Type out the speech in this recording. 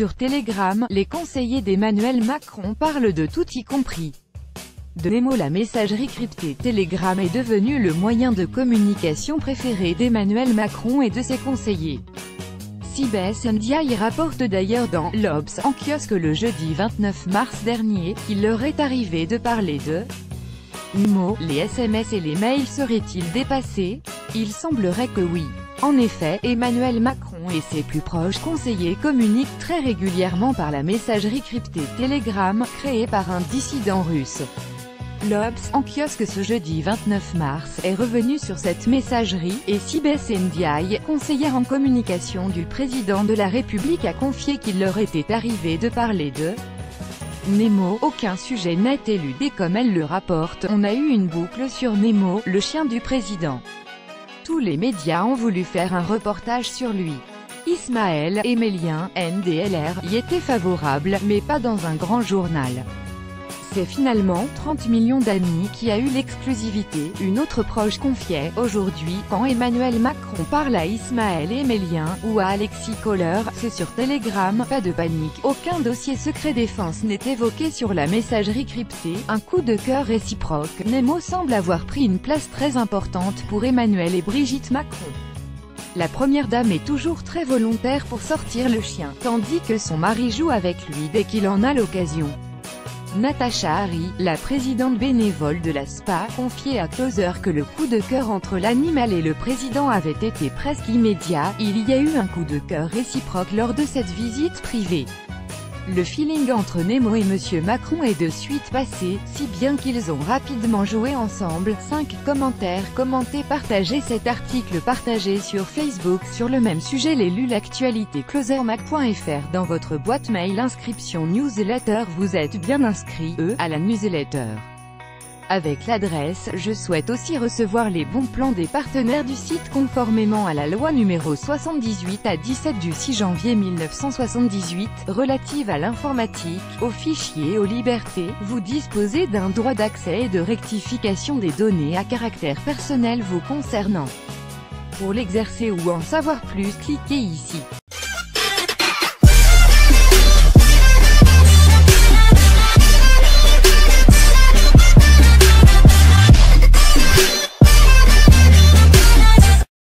Sur Telegram, les conseillers d'Emmanuel Macron parlent de tout y compris de Nemo. La messagerie cryptée Telegram est devenue le moyen de communication préféré d'Emmanuel Macron et de ses conseillers. CBS Ndiaye rapporte d'ailleurs dans l'Obs en kiosque le jeudi 29 mars dernier, qu'il leur est arrivé de parler de Nemo. Les SMS et les mails seraient-ils dépassés? Il semblerait que oui. En effet, Emmanuel Macron et ses plus proches conseillers communiquent très régulièrement par la messagerie cryptée Telegram, créée par un dissident russe. L'Obs, en kiosque ce jeudi 29 mars, est revenu sur cette messagerie, et CBS Ndiaye, conseillère en communication du président de la République, a confié qu'il leur était arrivé de parler de Nemo. Aucun sujet n'est éludé comme elle le rapporte. On a eu une boucle sur Nemo, le chien du président. Tous les médias ont voulu faire un reportage sur lui. Ismaël Emelien, NDLR, y était favorable, mais pas dans un grand journal. C'est finalement 30 millions d'amis qui a eu l'exclusivité, une autre proche confiait. Aujourd'hui, quand Emmanuel Macron parle à Ismaël Emelien, ou à Alexis Kohler, c'est sur Telegram, pas de panique, aucun dossier secret défense n'est évoqué sur la messagerie cryptée, un coup de cœur réciproque. Nemo semble avoir pris une place très importante pour Emmanuel et Brigitte Macron. La première dame est toujours très volontaire pour sortir le chien, tandis que son mari joue avec lui dès qu'il en a l'occasion. Natacha Harry, la présidente bénévole de la SPA, confiait à Closer que le coup de cœur entre l'animal et le président avait été presque immédiat. Il y a eu un coup de cœur réciproque lors de cette visite privée. Le feeling entre Nemo et Monsieur Macron est de suite passé, si bien qu'ils ont rapidement joué ensemble. 5 commentaires, commentez, partagez cet article, partagé sur Facebook. Sur le même sujet, l'élu l'actualité closermac.fr dans votre boîte mail. Inscription newsletter. Vous êtes bien inscrit, à la newsletter. Avec l'adresse, je souhaite aussi recevoir les bons plans des partenaires du site conformément à la loi numéro 78/17 du 6 janvier 1978, relative à l'informatique, aux fichiers et aux libertés. Vous disposez d'un droit d'accès et de rectification des données à caractère personnel vous concernant. Pour l'exercer ou en savoir plus, cliquez ici.